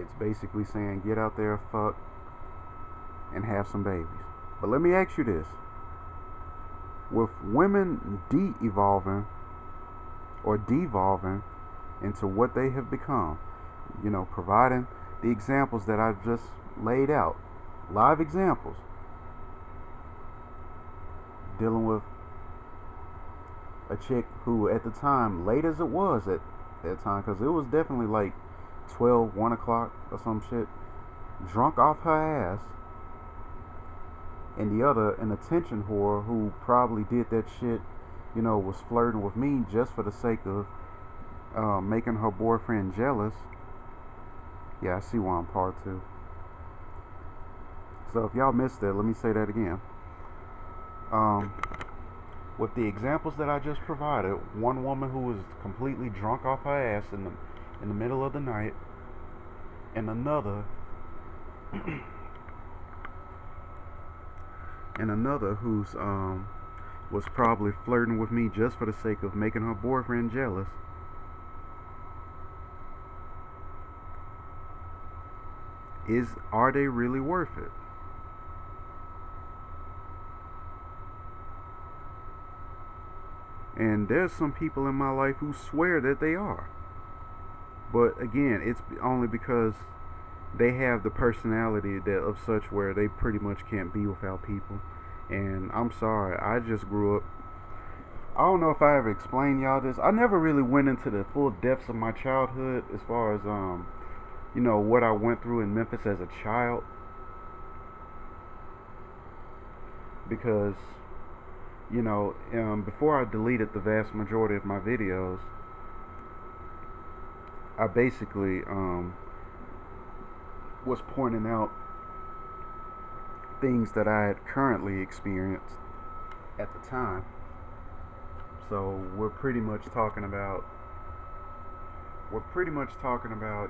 It's basically saying get out there, fuck, and have some babies. But let me ask you this: with women de-evolving or devolving into what they have become, providing the examples that I've just laid out, live examples, dealing with a chick who at the time, late as it was at that time, because it was definitely like 12, 1 o'clock or some shit, drunk off her ass, and the other, an attention whore who probably did that shit, was flirting with me just for the sake of making her boyfriend jealous. Yeah, I see why I'm part two. So if y'all missed that, let me say that again. Um, with the examples that I just provided, one woman who was completely drunk off her ass in the middle of the night, and another who's was probably flirting with me just for the sake of making her boyfriend jealous. Are they really worth it? And there's some people in my life who swear that they are. But again, it's only because they have the personality that of such where they pretty much can't be without people. And I'm sorry, I just grew up. I don't know if I ever explained y'all this. I never really went into the full depths of my childhood as far as what I went through in Memphis as a child, because before I deleted the vast majority of my videos, I basically was pointing out things that I had currently experienced at the time. So we're pretty much talking about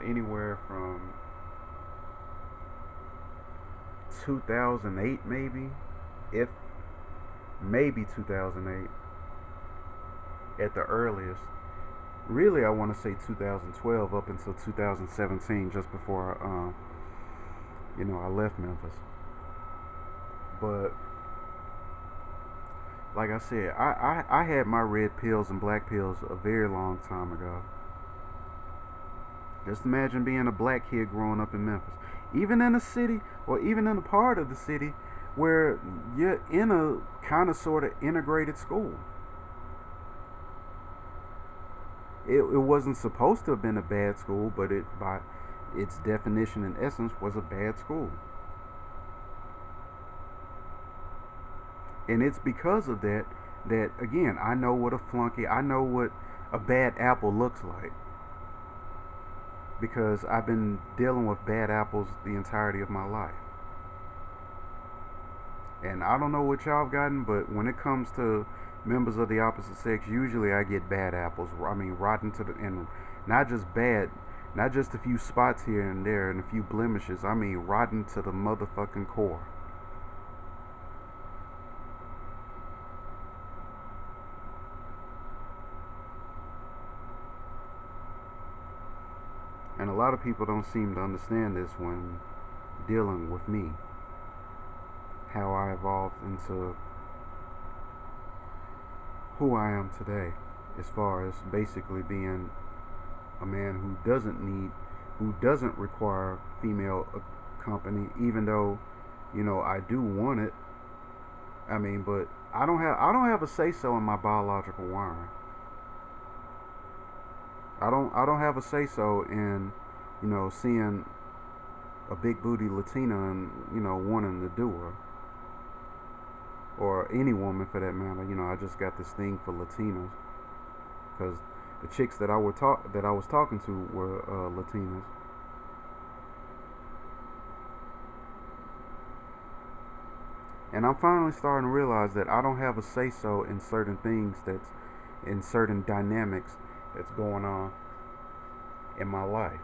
anywhere from 2008, if maybe 2008 at the earliest. Really, I want to say 2012 up until 2017, just before I left Memphis. But like I said, I had my red pills and black pills a very long time ago. Just imagine being a black kid growing up in Memphis, even in a city, or even in a part of the city where you're in a kind of sort of integrated school. It wasn't supposed to have been a bad school, but it, by its definition and essence, was a bad school. And it's because of that again, I know what a flunky, I know what a bad apple looks like, because I've been dealing with bad apples the entirety of my life. And I don't know what y'all have gotten, but when it comes to members of the opposite sex, usually I get bad apples. I mean, rotten to the, and not just bad, not just a few spots here and there and a few blemishes. I mean, rotten to the motherfucking core. And a lot of people don't seem to understand this when dealing with me. How I evolved into who I am today, as far as basically being a man who doesn't require female company, even though, I do want it. I mean, but I don't have a say so in my biological wiring. I don't have a say so in, seeing a big booty Latina and, wanting to do her. Or any woman for that matter. I just got this thing for Latinas, because the chicks that I was talking to were Latinas. And I'm finally starting to realize that I don't have a say so in certain things, that's in certain dynamics that's going on in my life.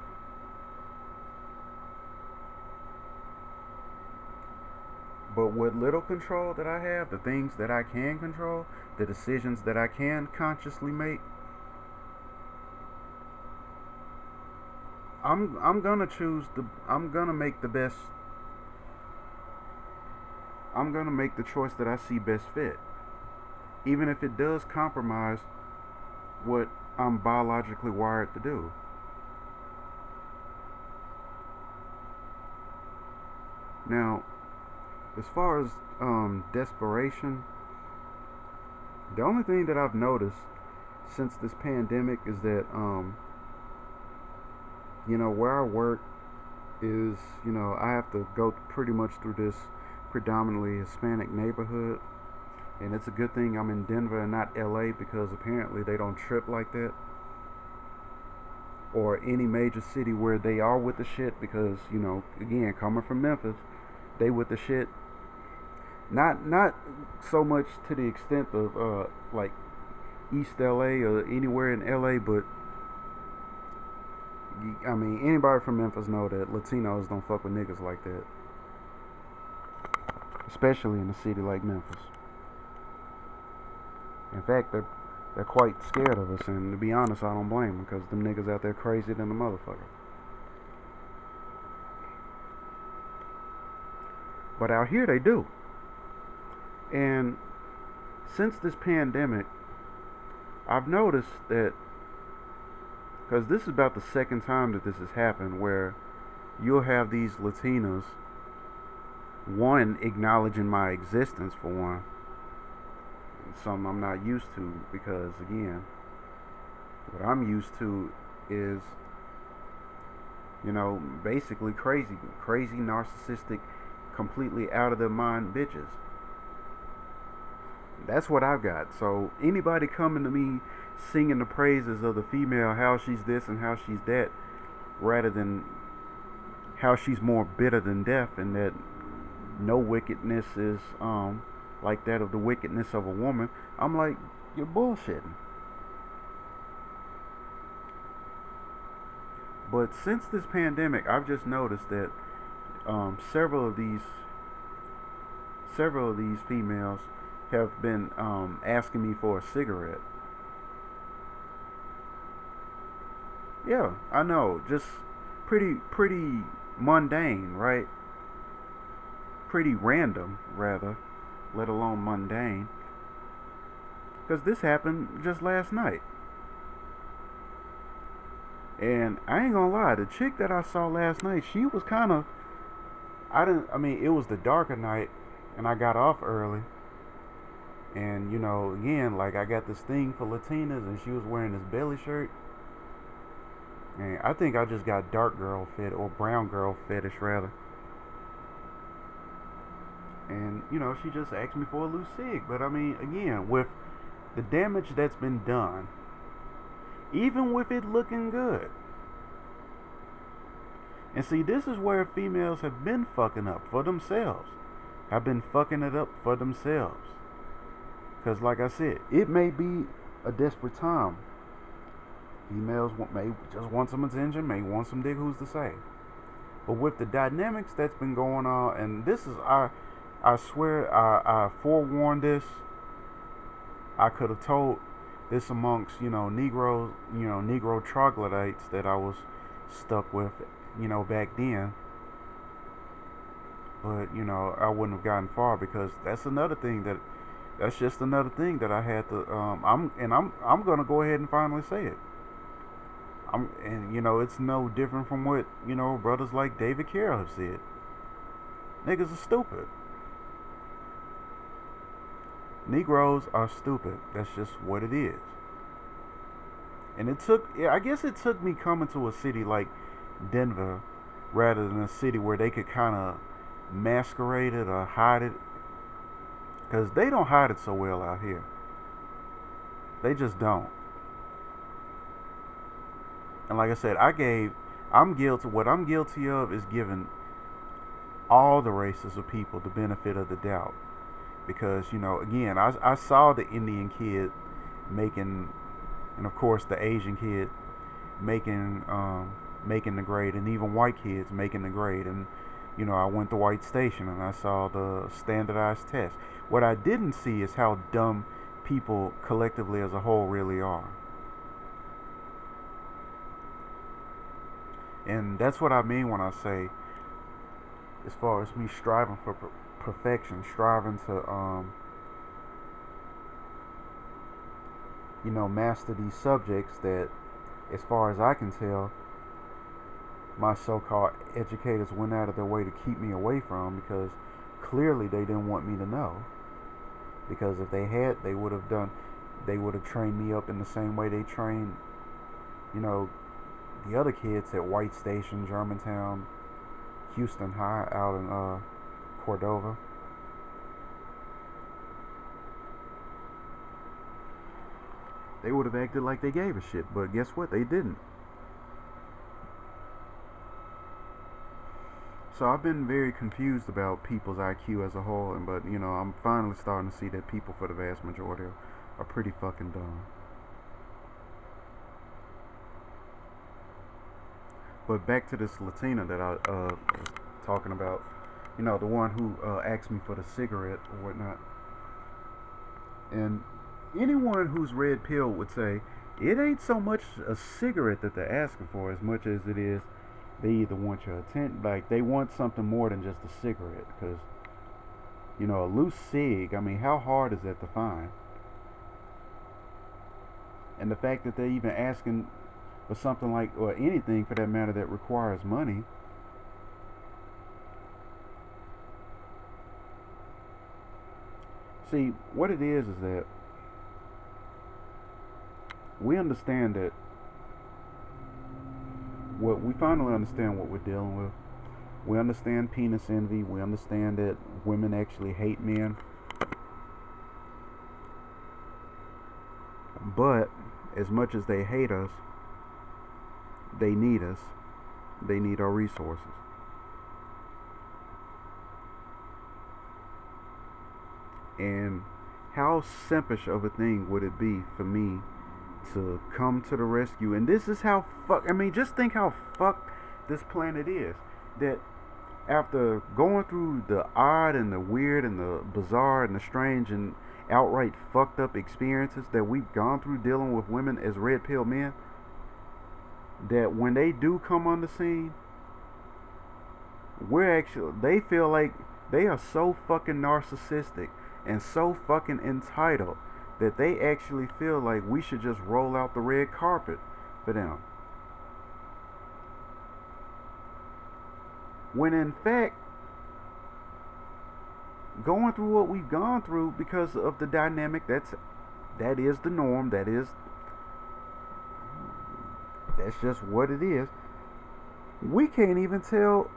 But what little control that I have, the things that I can control, the decisions that I can consciously make, I'm gonna choose the I'm gonna make the best I'm gonna make the choice that I see best fit, even if it does compromise what I'm biologically wired to do. Now, as far as desperation, the only thing that I've noticed since this pandemic is that where I work is, I have to go pretty much through this predominantly Hispanic neighborhood, and it's a good thing I'm in Denver and not LA, because apparently they don't trip like that, or any major city where they are with the shit, because again, coming from Memphis, they with the shit. Not so much to the extent of like East LA or anywhere in LA, but I mean, anybody from Memphis know that Latinos don't fuck with niggas like that, especially in a city like Memphis. In fact, they're quite scared of us, and to be honest, I don't blame them, because them niggas out there crazy than a motherfucker. But out here they do. And since this pandemic, I've noticed that, because this is about the second time that this has happened, where you'll have these Latinas, one, acknowledging my existence for one, something I'm not used to, because again, what I'm used to is, basically crazy, narcissistic, completely out of their mind bitches. That's what I've got. So anybody coming to me singing the praises of the female, how she's this and how she's that, rather than how she's more bitter than death, and that no wickedness is like that of the wickedness of a woman, I'm like, you're bullshitting. But since this pandemic, I've just noticed that several of these females have been asking me for a cigarette. Yeah, I know, just pretty mundane, right? Pretty random, rather, let alone mundane. Because this happened just last night. And I ain't gonna lie, the chick that I saw last night, she was kind of, it was the darker night, and I got off early. And, again, like, I got this thing for Latinas, and she was wearing this belly shirt. And I think I just got dark girl fit, or brown girl fetish, rather. And, she just asked me for a loose cig. But, I mean, again, with the damage that's been done, even with it looking good. And see, this is where females have been fucking up for themselves. Have been fucking it up for themselves. Because like I said, it may be a desperate time. Females may just want some attention, may want some dick, who's to say. But with the dynamics that's been going on, and this is, I swear, I forewarned this. I could have told this amongst, Negroes, Negro troglodytes that I was stuck with, back then. But, I wouldn't have gotten far, because that's just another thing that I had to, I'm gonna go ahead and finally say it. It's no different from what, brothers like David Carroll have said. Niggas are stupid. Negroes are stupid. That's just what it is. And I guess it took me coming to a city like Denver, rather than a city where they could kind of masquerade it or hide it. Because they don't hide it so well out here. They just don't. And like I said, what I'm guilty of is giving all the races of people the benefit of the doubt. Because, again, I saw the Indian kid making, and of course the Asian kid making the grade, and even white kids making the grade. And, I went to White Station and I saw the standardized test. What I didn't see is how dumb people collectively as a whole really are. And that's what I mean when I say, as far as me striving for perfection, striving to, master these subjects that, as far as I can tell, my so-called educators went out of their way to keep me away from, because clearly they didn't want me to know. Because if they had, they would have trained me up in the same way they trained, you know, the other kids at White Station, Germantown, Houston High out in Cordova. They would have acted like they gave a shit, but guess what? They didn't. So I've been very confused about people's IQ as a whole, but I'm finally starting to see that people, for the vast majority, are pretty fucking dumb. But back to this Latina that I was talking about, the one who asked me for the cigarette or whatnot. And anyone who's red pill would say it ain't so much a cigarette that they're asking for as much as it is they either want your attention, like they want something more than just a cigarette. Because a loose cig, I mean, how hard is that to find? And the fact that they're even asking for something like, or anything for that matter, that requires money. See, what it is that we understand that what we finally understand what we're dealing with. We understand penis envy. We understand that women actually hate men. But as much as they hate us, they need us. They need our resources. And how simpish of a thing would it be for me to come to the rescue? And this is how just think how fucked this planet is. That after going through the odd and the weird and the bizarre and the strange and outright fucked up experiences that we've gone through dealing with women as red pill men, that when they do come on the scene, they feel like they are so fucking narcissistic and so fucking entitled that they actually feel like we should just roll out the red carpet for them. When in fact, going through what we've gone through because of the dynamic, that is the norm, that's just what it is. We can't even tell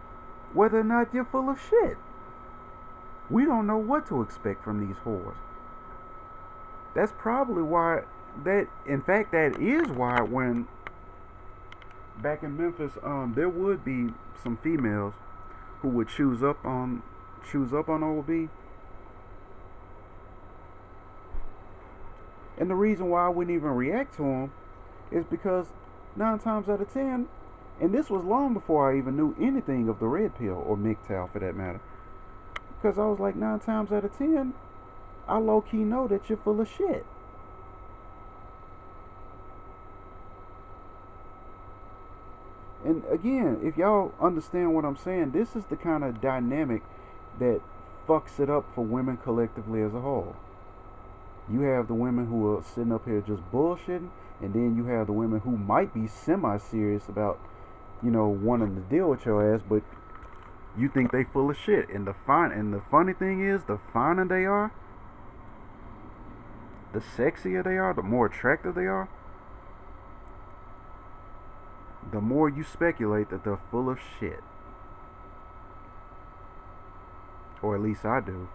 whether or not you're full of shit. We don't know what to expect from these whores. That's probably why that is why when back in Memphis, there would be some females who would choose up on OB. And the reason why I wouldn't even react to them is because 9 times out of 10, and this was long before I even knew anything of the red pill or MGTOW for that matter, because I was like, 9 times out of 10, I low-key know that you're full of shit. And again, if y'all understand what I'm saying, this is the kind of dynamic that fucks it up for women collectively as a whole. You have the women who are sitting up here just bullshitting, and then you have the women who might be semi-serious about, wanting to deal with your ass, but you think they full of shit. And the funny thing is, the finer they are, the sexier they are, the more attractive they are, the more you speculate that they're full of shit. Or at least I do.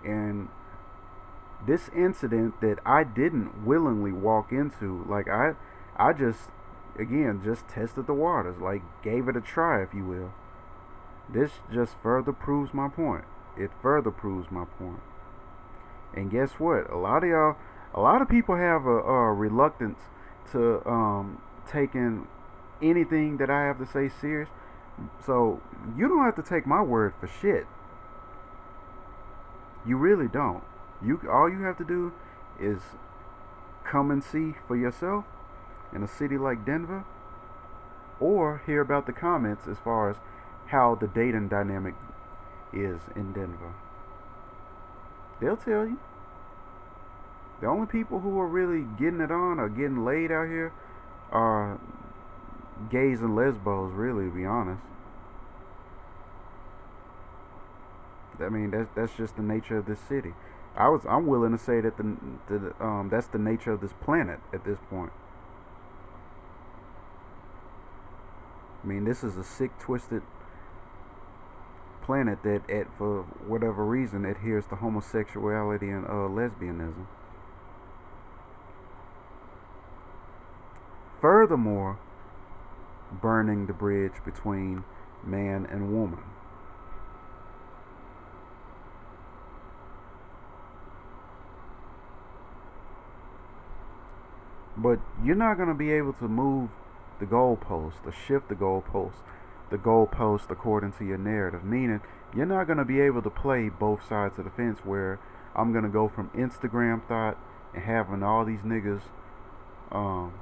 And this incident that I didn't willingly walk into, like I just tested the waters, like gave it a try, if you will. This just further proves my point. It further proves my point. And guess what? A lot of people have a reluctance to taking anything that I have to say serious. So you don't have to take my word for shit. You really don't. All you have to do is come and see for yourself, in a city like Denver, or hear about the comments as far as how the dating dynamic is in Denver. They'll tell you. The only people who are really getting it on or getting laid out here are gays and lesbos, really, to be honest. I mean, that's just the nature of this city. I'm willing to say that that's the nature of this planet at this point. I mean, this is a sick, twisted planet that, for whatever reason, adheres to homosexuality and lesbianism. Furthermore, burning the bridge between man and woman. But you're not going to be able to move the goalpost or shift the goalpost according to your narrative. Meaning, you're not going to be able to play both sides of the fence where I'm going to go from Instagram thought and having all these niggas um,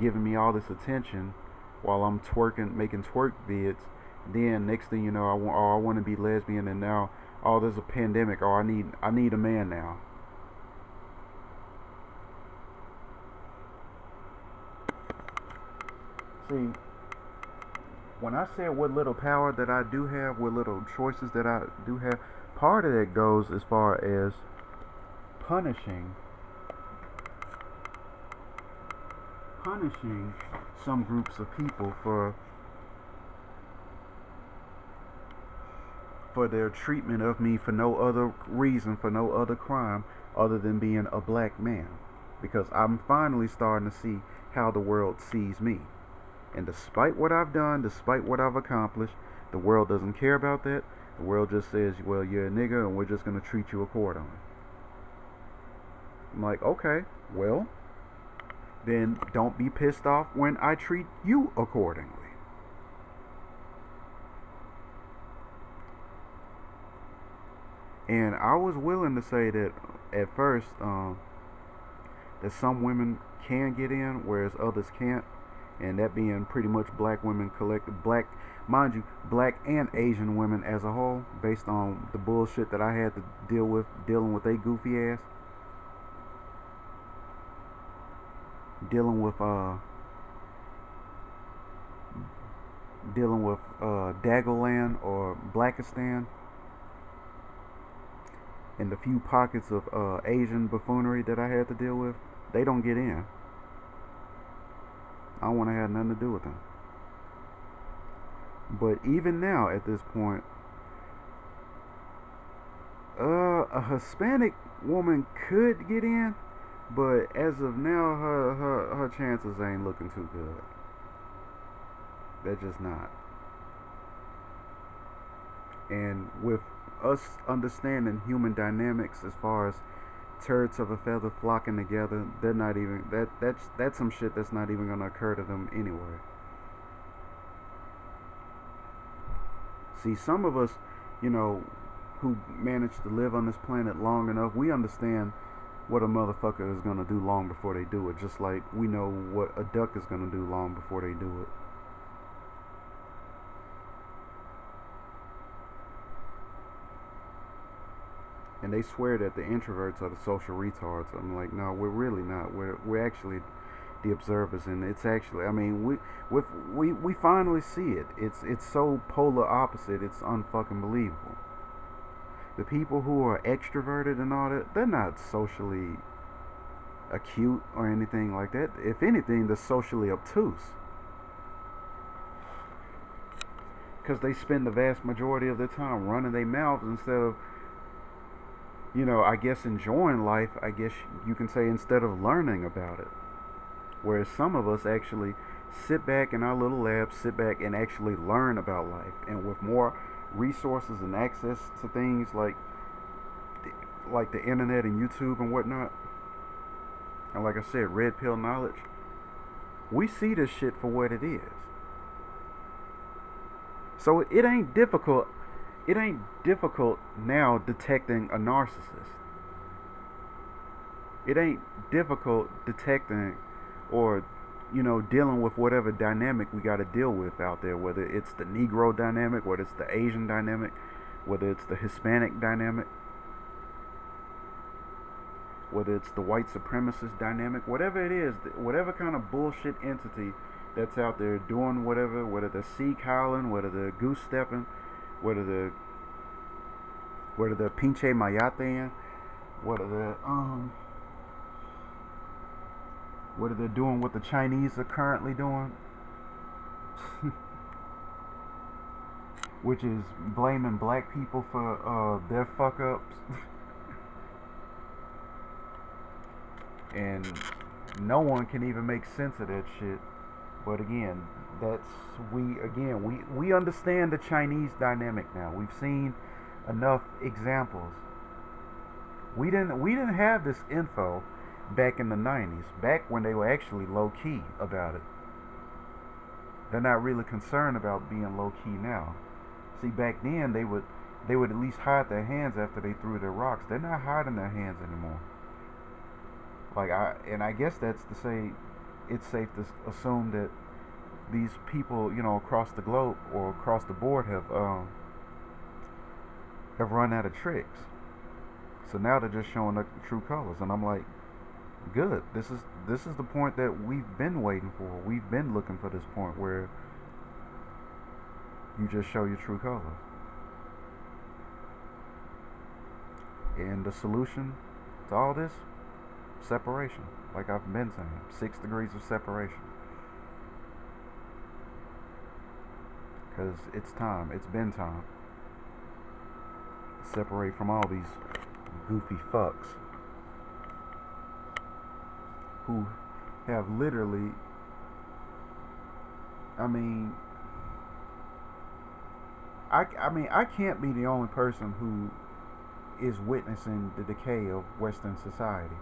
giving me all this attention while I'm twerking, making twerk vids. Then next thing you know, I want to be lesbian, and now there's a pandemic. I need a man now. See, when I said what little power that I do have, what little choices that I do have, part of that goes as far as punishing punishing some groups of people for their treatment of me for no other reason, for no other crime other than being a black man. Because I'm finally starting to see how the world sees me. And despite what I've done, despite what I've accomplished, the world doesn't care about that. The world just says, well, you're a nigga and we're just going to treat you accordingly. I'm like, okay, well, then don't be pissed off when I treat you accordingly. And I was willing to say that at first, that some women can get in, whereas others can't. And that being pretty much black women collective, black, mind you, black and Asian women as a whole, based on the bullshit that I had to dealing with a goofy ass, dealing with Dagoland or Blackistan, and the few pockets of Asian buffoonery that I had to deal with. They don't get in. I don't want to have nothing to do with them. But even now, at this point, a Hispanic woman could get in, but as of now, her chances ain't looking too good. They're just not. And with us understanding human dynamics as far as turds of a feather flocking together, they're not even that's some shit that's not even gonna occur to them anyway. See, some of us, you know, who managed to live on this planet long enough, we understand what a motherfucker is gonna do long before they do it. Just like we know what a duck is gonna do long before they do it. And they swear that the introverts are the social retards. I'm like, no, we're really not. We're actually the observers, and it's actually, I mean, we finally see it. It's so polar opposite. It's unfucking believable. The people who are extroverted and all that, they're not socially acute or anything like that. If anything, they're socially obtuse, because they spend the vast majority of their time running their mouths instead of, I guess enjoying life, I guess you can say, instead of learning about it. Whereas some of us actually sit back in our little lab, sit back and actually learn about life. And with more resources and access to things like the internet and YouTube and whatnot, and like I said, red pill knowledge, we see this shit for what it is. So it ain't difficult. It ain't difficult now detecting a narcissist. It ain't difficult detecting or dealing with whatever dynamic we got to deal with out there, whether it's the Negro dynamic, whether it's the Asian dynamic, whether it's the Hispanic dynamic, whether it's the white supremacist dynamic, whatever it is, whatever kind of bullshit entity that's out there doing whatever, whether they're sea cowling, whether they're goose stepping, whether they're pinche mayateing, whether they're what are they doing what the Chinese are currently doing, which is blaming black people for their fuck ups. And no one can even make sense of that shit. But again, we understand the Chinese dynamic now. We've seen enough examples. We didn't have this info back in the 90s, back when they were actually low key about it. They're not really concerned about being low key now. See, back then they would at least hide their hands after they threw their rocks. They're not hiding their hands anymore. I guess that's to say it's safe to assume that these people, across the globe or across the board have run out of tricks. So now they're just showing the true colors, and I'm like, good. This is the point that we've been waiting for. We've been looking for this point where you just show your true colors. And the solution to all this, separation. Like I've been saying, 6 degrees of separation. Because it's time. It's been time. Separate from all these goofy fucks who have literally, I can't be the only person who is witnessing the decay of Western society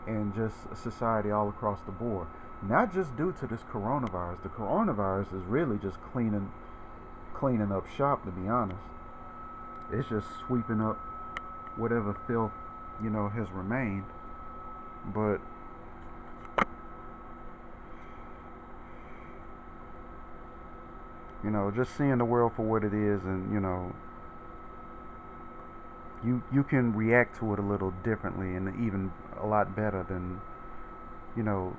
and just society all across the board. Not just due to this coronavirus. The coronavirus is really just cleaning up shop, to be honest. It's just sweeping up whatever filth, has remained. But just seeing the world for what it is, and you can react to it a little differently and even a lot better than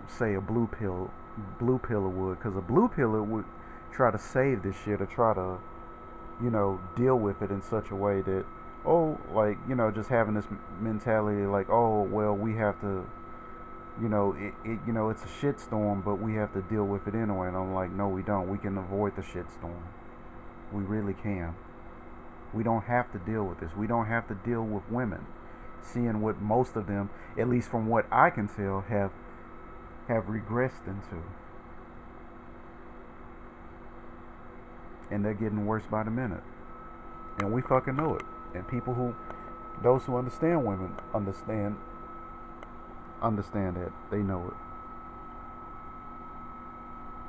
say a blue pillar would, because a blue pillar would try to save this shit or try to deal with it in such a way that just having this mentality like, oh well, we have to it's a shitstorm, but we have to deal with it anyway. And I'm like, no, we don't. We can avoid the shitstorm. We really can. We don't have to deal with this. We don't have to deal with women, seeing what most of them, at least from what I can tell, have regressed into. And they're getting worse by the minute. And we fucking know it. And those who understand women, understand that. They know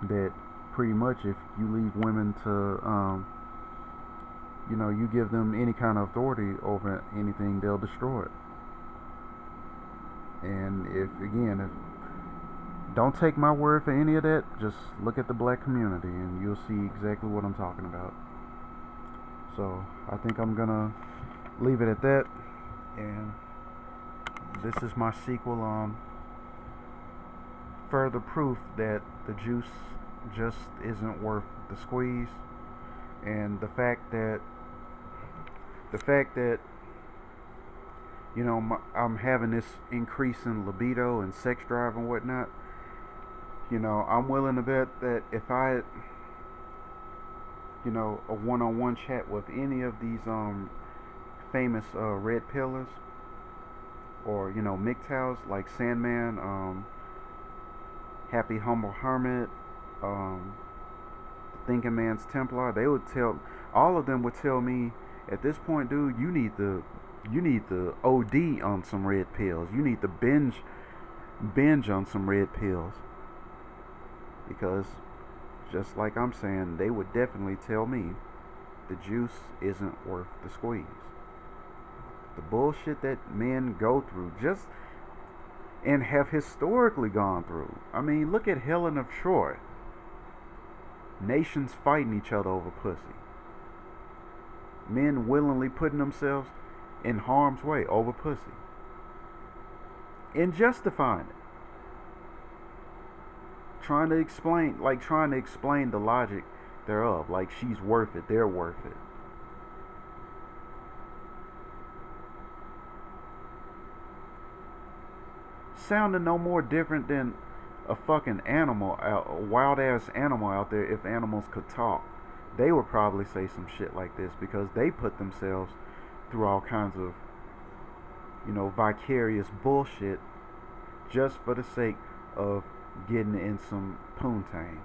it. That pretty much if you leave women to, you give them any kind of authority over anything, they'll destroy it. And don't take my word for any of that. Just look at the black community and you'll see exactly what I'm talking about. So I think I'm gonna leave it at that. And this is my sequel on further proof that the juice just isn't worth the squeeze. And the fact that I'm having this increase in libido and sex drive and whatnot. I'm willing to bet that if I had, a one-on-one chat with any of these famous red pillars or MGTOWs like Sandman, Happy Humble Hermit, Thinking Man's Templar, all of them would tell me at this point, dude, you need to OD on some red pills. You need to binge on some red pills. Because just like I'm saying, they would definitely tell me the juice isn't worth the squeeze. The bullshit that men go through, just and have historically gone through. I mean, look at Helen of Troy. Nations fighting each other over pussy. Men willingly putting themselves in harm's way over pussy. And justifying it. Trying to explain the logic thereof. Like she's worth it, they're worth it. Sounding no more different than a fucking animal, a wild ass animal out there. If animals could talk, they would probably say some shit like this because they put themselves through all kinds of, vicarious bullshit just for the sake of getting in some poontang.